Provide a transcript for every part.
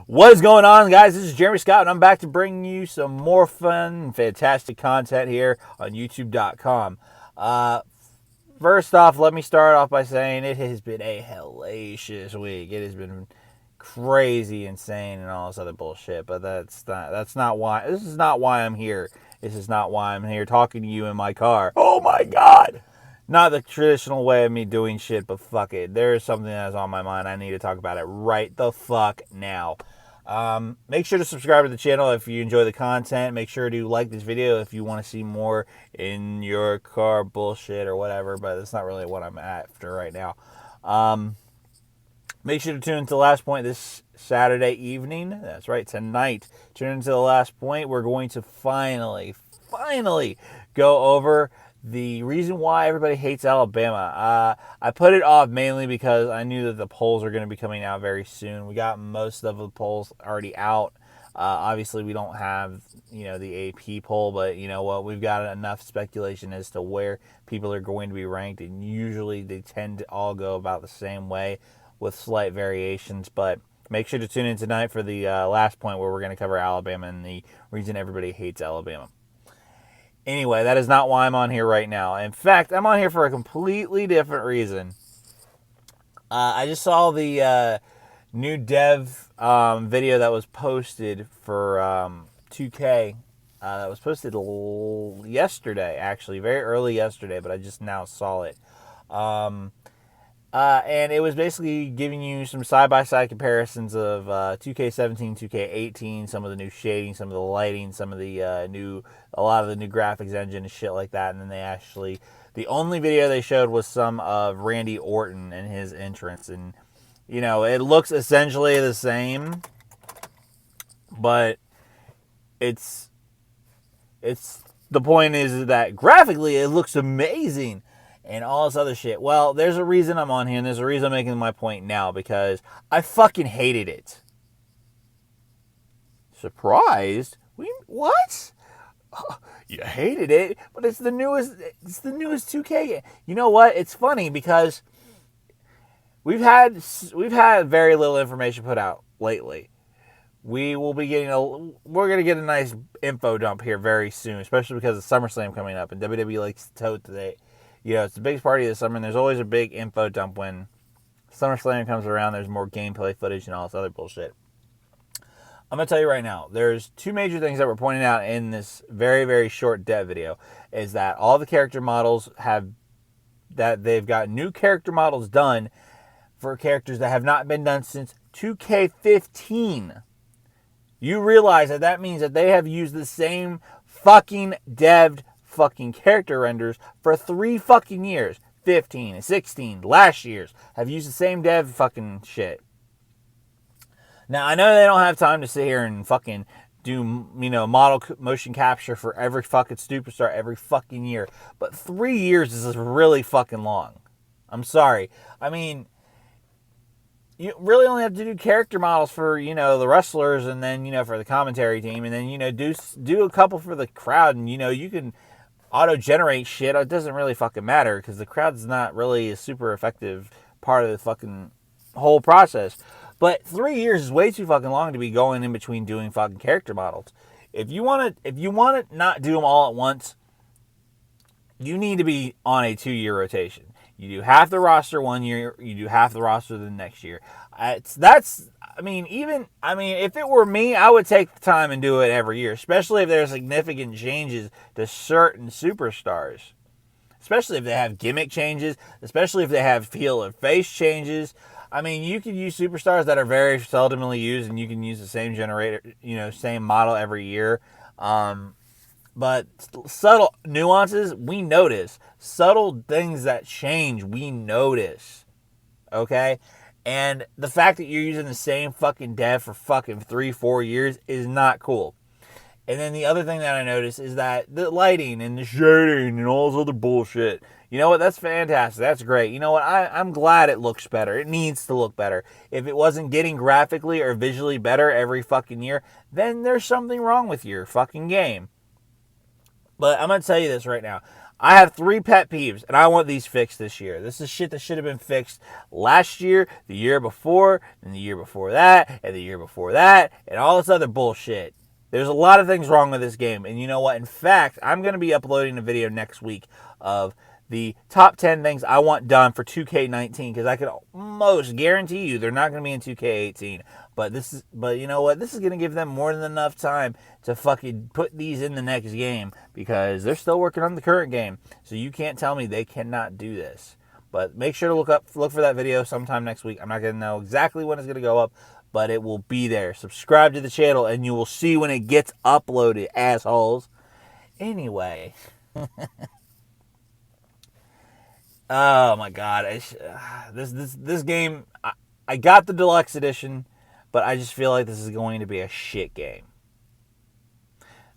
What is going on, guys? This is Jeremy Scott, and I'm back to bring you some more fun and fantastic content here on YouTube.com. First off, let me start off by saying it has been a hellacious week. It has been crazy, insane, and all this other bullshit. But that's not why. This is not why I'm here. This is not why I'm here talking to you in my car. Oh my God! Not the traditional way of me doing shit, but fuck it. There's something that's on my mind. I need to talk about it right the fuck now. Make sure to subscribe to the channel if you enjoy the content. Make sure to like this video if you want to see more in your car bullshit or whatever, but that's not really what I'm after right now. Make sure to tune into The Last Point this Saturday evening. That's right, tonight. Tune into The Last Point. We're going to finally go over the reason why everybody hates Alabama. I put it off mainly because I knew that the polls are going to be coming out very soon. We got most of the polls already out. Obviously, we don't have, the AP poll, but you know what? We've got enough speculation as to where people are going to be ranked, and usually they tend to all go about the same way with slight variations. But make sure to tune in tonight for the last point where we're going to cover Alabama and the reason everybody hates Alabama. Anyway, that is not why I'm on here right now. In fact, I'm on here for a completely different reason. I just saw the new dev video that was posted for 2K. That was posted yesterday, actually. Very early yesterday, but I just now saw it. And it was basically giving you some side-by-side comparisons of 2K17, 2K18, some of the new shading, some of the lighting, some of the a lot of the new graphics engine and shit like that. And then the only video they showed was some of Randy Orton and his entrance. And, it looks essentially the same, but the point is that graphically it looks amazing. And all this other shit. Well, there's a reason I'm on here, and there's a reason I'm making my point now, because I fucking hated it. Surprised? What? Oh, you hated it, but it's the newest 2K. You know what? It's funny because we've had very little information put out lately. We're going to get a nice info dump here very soon, especially because of SummerSlam coming up, and WWE likes to tote today. It's the biggest party of the summer, and there's always a big info dump when SummerSlam comes around. There's more gameplay footage and all this other bullshit. I'm going to tell you right now, there's two major things that were pointed out in this very, very short dev video, is that all the character models they've got new character models done for characters that have not been done since 2K15. You realize that means that they have used the same fucking dev'd fucking character renders for 3 fucking years. 15 and 16 last year's have used the same dev fucking shit. Now I know they don't have time to sit here and fucking do model motion capture for every fucking superstar every fucking year, but 3 years is really fucking long. I'm sorry. I mean, you really only have to do character models for, the wrestlers, and then, for the commentary team, and then, do a couple for the crowd, and, you can auto-generate shit. It doesn't really fucking matter, because the crowd's not really a super effective part of the fucking whole process. But 3 years is way too fucking long to be going in between doing fucking character models. If you want to not do them all at once, you need to be on a 2-year rotation. You do half the roster 1 year, you do half the roster the next year. If it were me, I would take the time and do it every year, especially if there's significant changes to certain superstars. Especially if they have gimmick changes, especially if they have heel or face changes. I mean, you can use superstars that are very seldomly used, and you can use the same same model every year. But subtle nuances, we notice. Subtle things that change, we notice. Okay? And the fact that you're using the same fucking dev for fucking 3-4 years is not cool. And then the other thing that I noticed is that the lighting and the shading and all this other bullshit. You know what? That's fantastic. That's great. You know what? I'm glad it looks better. It needs to look better. If it wasn't getting graphically or visually better every fucking year, then there's something wrong with your fucking game. But I'm going to tell you this right now. I have 3 pet peeves, and I want these fixed this year. This is shit that should have been fixed last year, the year before, and the year before that, and the year before that, and all this other bullshit. There's a lot of things wrong with this game, and you know what? In fact, I'm going to be uploading a video next week of the top 10 things I want done for 2K19, because I can almost guarantee you they're not going to be in 2K18. But you know what? This is going to give them more than enough time to fucking put these in the next game, because they're still working on the current game. So you can't tell me they cannot do this. But make sure to look for that video sometime next week. I'm not going to know exactly when it's going to go up, but it will be there. Subscribe to the channel and you will see when it gets uploaded, assholes. Anyway. Oh my god. This game, I got the deluxe edition, but I just feel like this is going to be a shit game.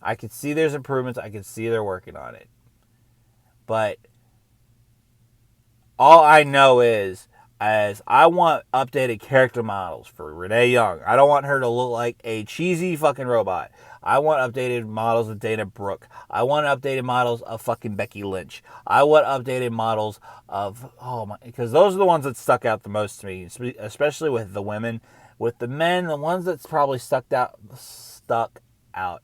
I can see there's improvements. I can see they're working on it. But all I know is I want updated character models for Renee Young. I don't want her to look like a cheesy fucking robot. I want updated models of Dana Brooke. I want updated models of fucking Becky Lynch. I want updated models of, because those are the ones that stuck out the most to me, especially with the women. With the men, the ones that's probably stuck out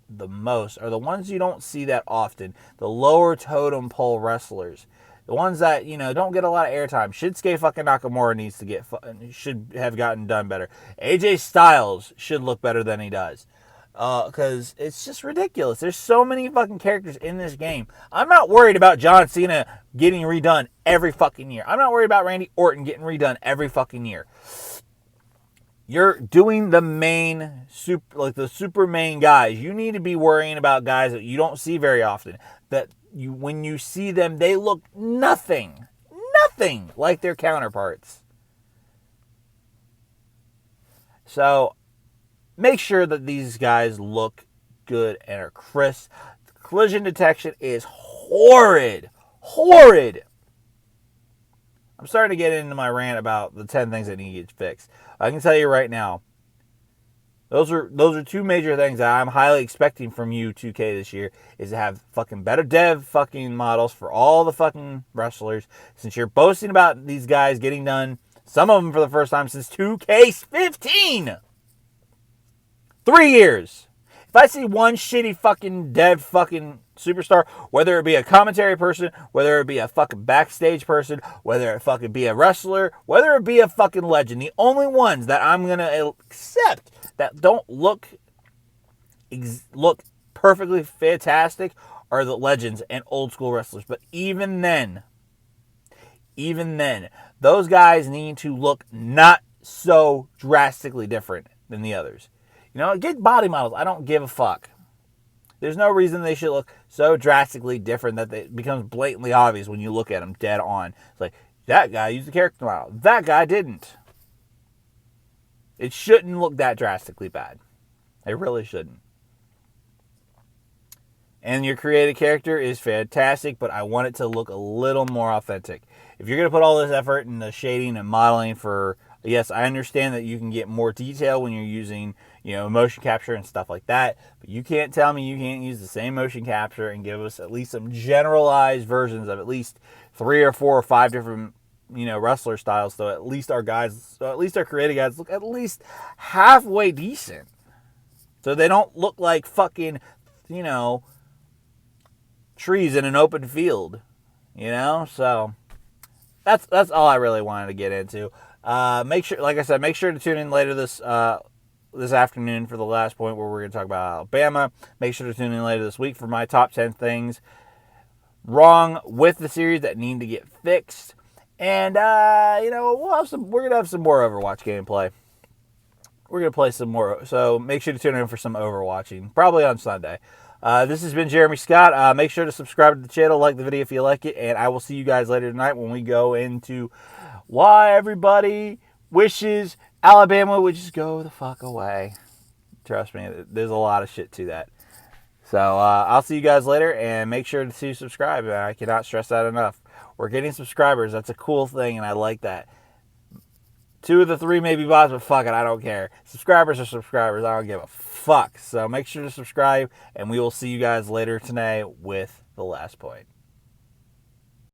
the most are the ones you don't see that often. The lower totem pole wrestlers. The ones that, don't get a lot of airtime. Shinsuke fucking Nakamura should have gotten done better. AJ Styles should look better than he does. Because it's just ridiculous. There's so many fucking characters in this game. I'm not worried about John Cena getting redone every fucking year. I'm not worried about Randy Orton getting redone every fucking year. You're doing the super main guys. You need to be worrying about guys that you don't see very often. When you see them, they look nothing like their counterparts. So make sure that these guys look good and are crisp. Collision detection is horrid. I'm starting to get into my rant about the 10 things that need to get fixed. I can tell you right now, those are 2 major things that I'm highly expecting from you, 2K, this year, is to have fucking better dev fucking models for all the fucking wrestlers. Since you're boasting about these guys getting done, some of them for the first time since 2K15. 3 years. If I see one shitty fucking dev fucking superstar, whether it be a commentary person, whether it be a fucking backstage person, whether it fucking be a wrestler, whether it be a fucking legend, the only ones that I'm going to accept that don't look perfectly fantastic are the legends and old school wrestlers. But even then, those guys need to look not so drastically different than the others. Get body models. I don't give a fuck. There's no reason they should look so drastically different that it becomes blatantly obvious when you look at them dead on. It's like, that guy used a character model. That guy didn't. It shouldn't look that drastically bad. It really shouldn't. And your created character is fantastic, but I want it to look a little more authentic. If you're going to put all this effort into shading and modeling for... Yes, I understand that you can get more detail when you're using, motion capture and stuff like that. But you can't tell me you can't use the same motion capture and give us at least some generalized versions of at least 3 or 4 or 5 different, wrestler styles. So at least our creative guys look at least halfway decent. So they don't look like fucking, trees in an open field. So that's all I really wanted to get into. Make sure to tune in later this afternoon for the last point where we're going to talk about Alabama. Make sure to tune in later this week for my top 10 things wrong with the series that need to get fixed. And we're going to have some more Overwatch gameplay. We're going to play some more, so make sure to tune in for some Overwatching, probably on Sunday. This has been Jeremy Scott. Make sure to subscribe to the channel, like the video if you like it, and I will see you guys later tonight when we go into why everybody wishes Alabama would just go the fuck away. Trust me, there's a lot of shit to that. So I'll see you guys later, and make sure to subscribe. I cannot stress that enough. We're getting subscribers. That's a cool thing, and I like that. 2 of the 3 may be bots, but fuck it, I don't care. Subscribers are subscribers. I don't give a fuck. So make sure to subscribe, and we will see you guys later tonight with the last point.